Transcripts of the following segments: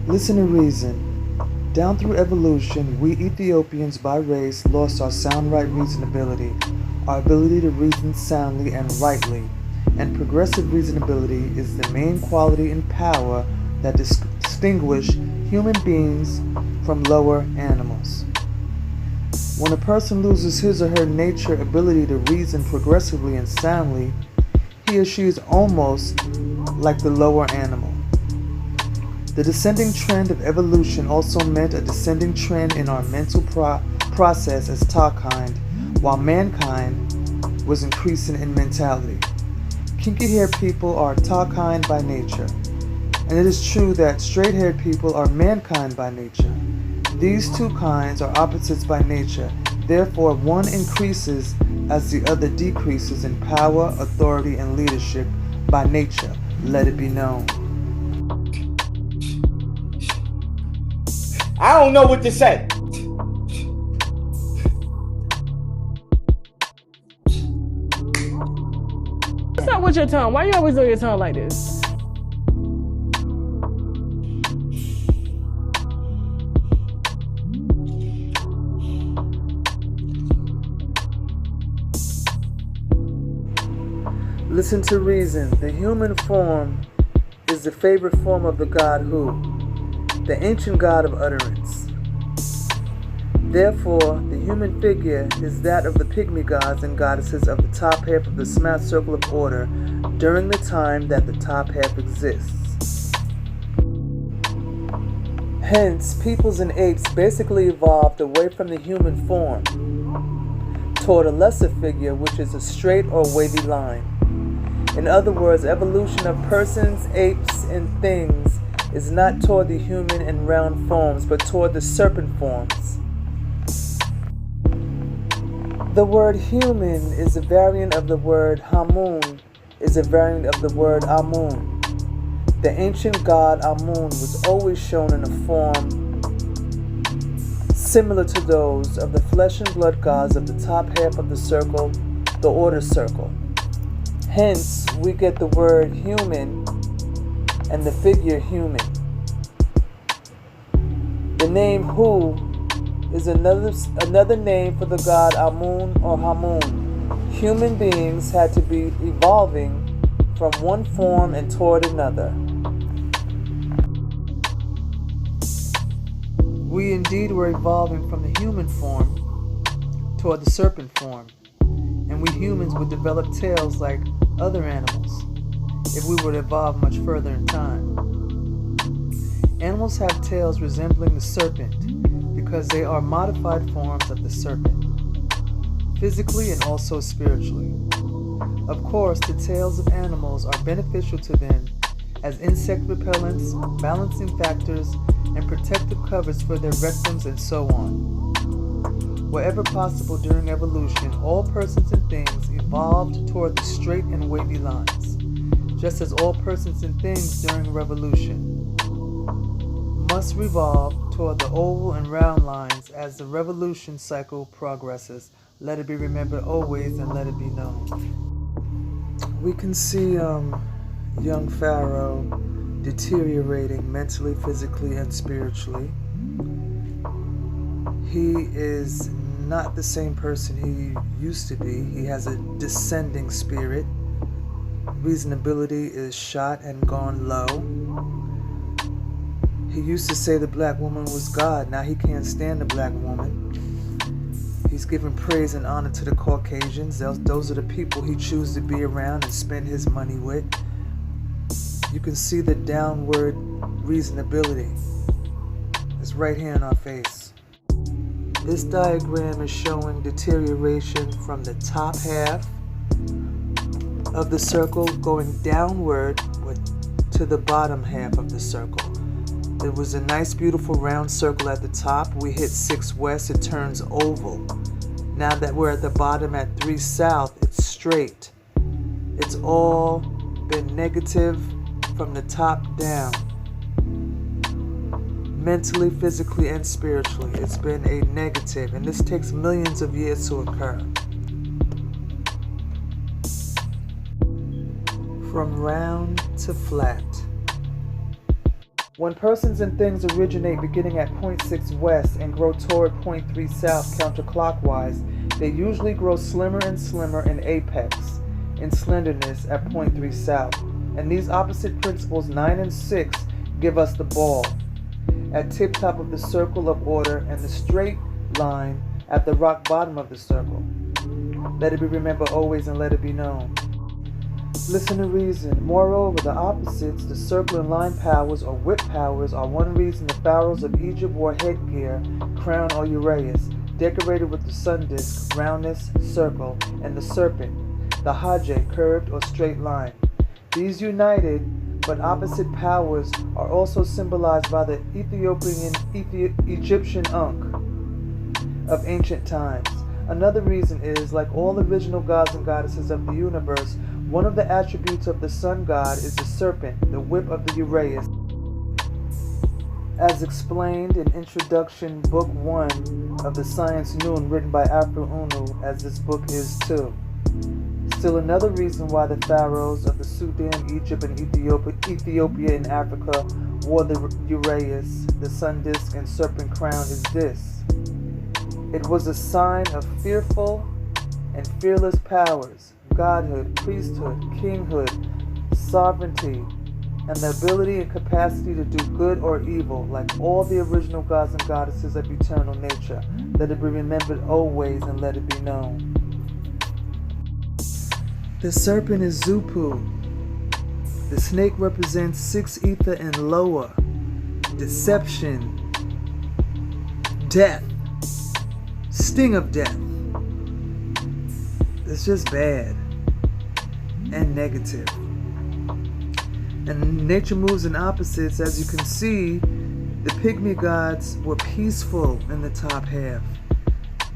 Listen to reason. Down through evolution, we Ethiopians by race lost our sound right reasonability, our ability to reason soundly and rightly, and progressive reasonability is the main quality and power that distinguish human beings from lower animals. When a person loses his or her nature ability to reason progressively and soundly, he or she is almost like the lower animal. The descending trend of evolution also meant a descending trend in our mental process as kind, while mankind was increasing in mentality. Kinky-haired people are kind by nature, and it is true that straight-haired people are mankind by nature. These two kinds are opposites by nature, therefore one increases as the other decreases in power, authority, and leadership by nature, let it be known. I don't know what to say. What's up with your tongue? Why you always doing your tongue like this? Listen to reason. The human form is the favorite form of the God who, the ancient god of utterance. Therefore, the human figure is that of the pygmy gods and goddesses of the top half of the smart circle of order during the time that the top half exists. Hence, peoples and apes basically evolved away from the human form toward a lesser figure, which is a straight or wavy line. In other words, evolution of persons, apes, and things is not toward the human and round forms, but toward the serpent forms. The word human is a variant of the word Hamun, is a variant of the word Amun. The ancient god Amun was always shown in a form similar to those of the flesh and blood gods of the top half of the circle, the order circle. Hence, we get the word human and the figure human. The name Hu is another name for the god Amun or Hamun. Human beings had to be evolving from one form and toward another. We indeed were evolving from the human form toward the serpent form, and we humans would develop tails like other animals if we would evolve much further in time. Animals have tails resembling the serpent because they are modified forms of the serpent, physically and also spiritually. Of course, the tails of animals are beneficial to them as insect repellents, balancing factors, and protective covers for their rectums and so on. Wherever possible during evolution, all persons and things evolved toward the straight and wavy lines, just as all persons and things during revolution must revolve toward the oval and round lines as the revolution cycle progresses. Let it be remembered always and let it be known. We can see young Pharoah deteriorating mentally, physically, and spiritually. He is not the same person he used to be. He has a descending spirit. Reasonability is shot and gone low. He used to say the black woman was God. Now he can't stand the black woman. He's giving praise and honor to the Caucasians. Those are the people he chooses to be around and spend his money with. You can see the downward reasonability. It's right here in our face. This diagram is showing deterioration from the top half of the circle going downward to the bottom half of the circle. There was a nice beautiful round circle at the top. We hit 6 west, it turns oval. Now that we're at the bottom at 3 south, it's straight. It's all been negative from the top down. Mentally, physically, and spiritually, it's been a negative, and this takes millions of years to occur. From round to flat. When persons and things originate beginning at point 6 west and grow toward point 3 south counterclockwise, they usually grow slimmer and slimmer in apex, in slenderness at point 3 south. And these opposite principles 9 and 6 give us the ball at tip top of the circle of order and the straight line at the rock bottom of the circle. Let it be remembered always and let it be known. Listen to reason. Moreover, the opposites, the circle and line powers or whip powers, are one reason the pharaohs of Egypt wore headgear, crown or uraeus, decorated with the sun disk, roundness, circle, and the serpent, the hajj, curved or straight line. These united but opposite powers are also symbolized by the Egyptian Ankh of ancient times. Another reason is, like all original gods and goddesses of the universe, one of the attributes of the sun god is the serpent, the whip of the uraeus. As explained in Introduction Book 1 of the Science Noon, written by Afro Unu, as this book is too. Still another reason why the pharaohs of the Sudan, Egypt, and Ethiopia in Africa wore the uraeus, the sun disk, and serpent crown is this. It was a sign of fearful and fearless powers, godhood, priesthood, kinghood, sovereignty, and the ability and capacity to do good or evil, like all the original gods and goddesses of eternal nature. Let it be remembered always and let it be known. The serpent is Zupu. The snake represents 6 ether and lower, deception, death, sting of death. It's just bad and negative. And nature moves in opposites. As you can see, the pygmy gods were peaceful in the top half.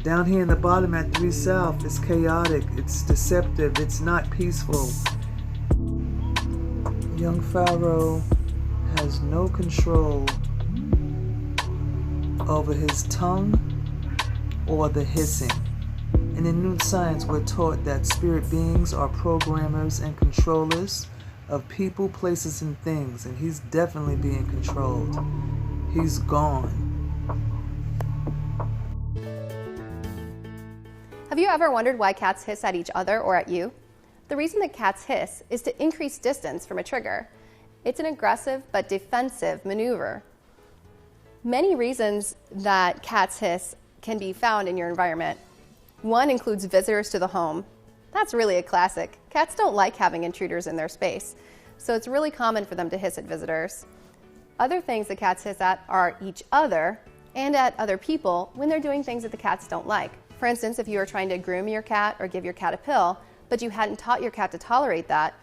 Down here in the bottom at 3 south, it's chaotic, it's deceptive, it's not peaceful. Young Pharaoh has no control over his tongue or the hissing. And in New Science, we're taught that spirit beings are programmers and controllers of people, places, and things, and he's definitely being controlled. He's gone. Have you ever wondered why cats hiss at each other or at you? The reason that cats hiss is to increase distance from a trigger. It's an aggressive but defensive maneuver. Many reasons that cats hiss can be found in your environment. One includes visitors to the home. That's really a classic. Cats don't like having intruders in their space, so it's really common for them to hiss at visitors. Other things that cats hiss at are each other and at other people when they're doing things that the cats don't like. For instance, if you are trying to groom your cat or give your cat a pill, but you hadn't taught your cat to tolerate that,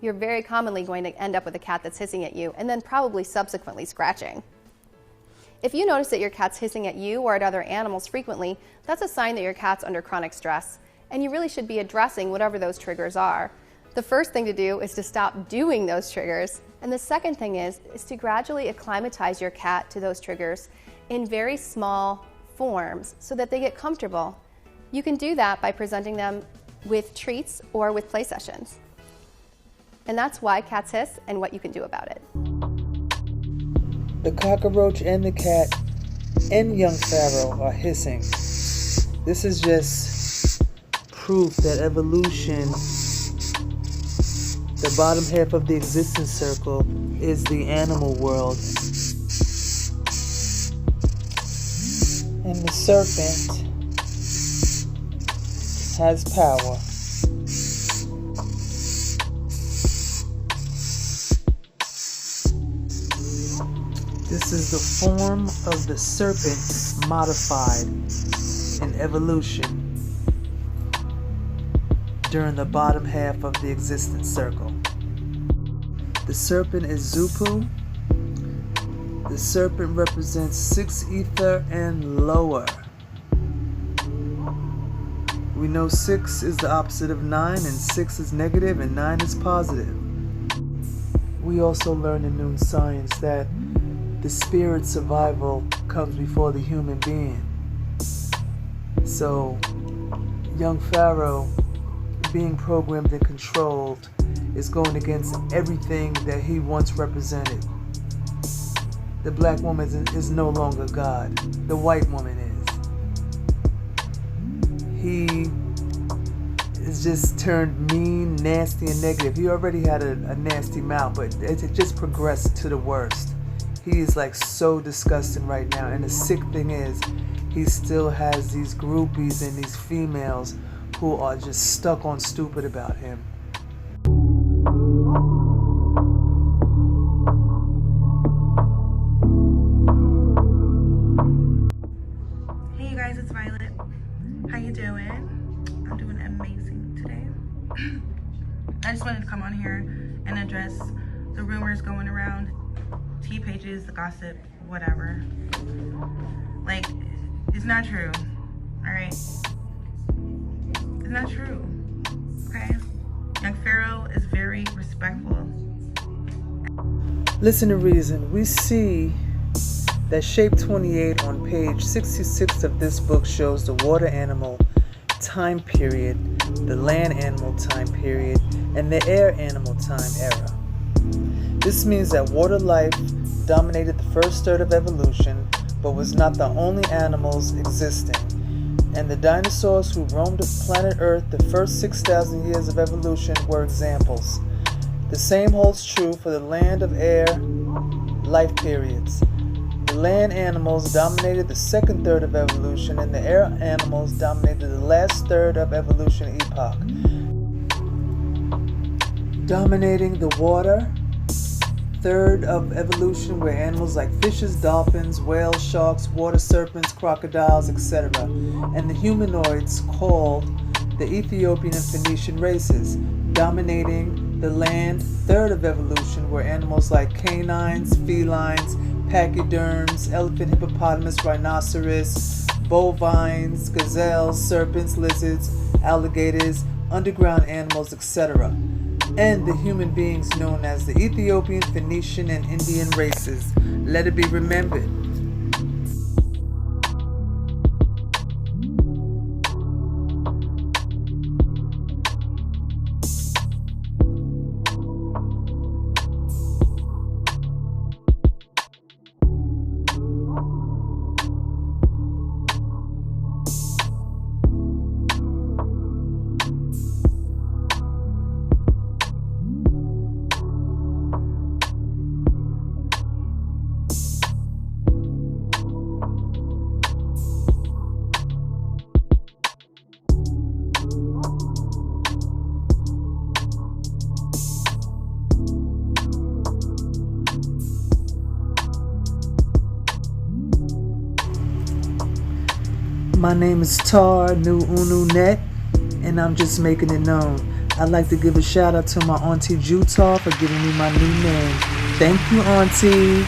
you're very commonly going to end up with a cat that's hissing at you and then probably subsequently scratching. If you notice that your cat's hissing at you or at other animals frequently, that's a sign that your cat's under chronic stress, and you really should be addressing whatever those triggers are. The first thing to do is to stop doing those triggers, and the second thing is to gradually acclimatize your cat to those triggers in very small forms so that they get comfortable. You can do that by presenting them with treats or with play sessions. And that's why cats hiss and what you can do about it. The cockroach and the cat and young Pharaoh are hissing. This is just proof that evolution, the bottom half of the existence circle, is the animal world. And the serpent has power. This is the form of the serpent modified in evolution during the bottom half of the existence circle. The serpent is Zupu. The serpent represents 6 ether and lower. We know 6 is the opposite of 9, and 6 is negative, and 9 is positive. We also learn in Noon Science that the spirit survival comes before the human being. So, young Pharaoh, being programmed and controlled, is going against everything that he once represented. the black woman is no longer God. The white woman is. He is just turned mean, nasty, and negative. He already had a nasty mouth, but it just progressed to the worst. He is like so disgusting right now. And the sick thing is, he still has these groupies and these females who are just stuck on stupid about him. Hey you guys, it's Violet. How you doing? I'm doing amazing today. I just wanted to come on here and address the rumors going around, tea pages, the gossip, whatever. Like, it's not true, alright? It's not true, okay? Young Pharaoh is very respectful. Listen to reason. We see that shape 28 on page 66 of this book shows the water animal time period, the land animal time period, and the air animal time era. This means that water life dominated the first third of evolution, but was not the only animals existing. And the dinosaurs who roamed the planet Earth the first 6,000 years of evolution were examples. The same holds true for the land of air life periods. The land animals dominated the second third of evolution, and the air animals dominated the last third of evolution epoch. Dominating the water third of evolution were animals like fishes, dolphins, whales, sharks, water serpents, crocodiles, etc. And the humanoids called the Ethiopian and Phoenician races. Dominating the land third of evolution were animals like canines, felines, pachyderms, elephant, hippopotamus, rhinoceros, bovines, gazelles, serpents, lizards, alligators, underground animals, etc. And the human beings known as the Ethiopian, Phoenician, and Indian races. Let it be remembered. My name is Tar Nu Unu Net, and I'm just making it known. I'd like to give a shout out to my auntie Jutar for giving me my new name. Thank you, auntie.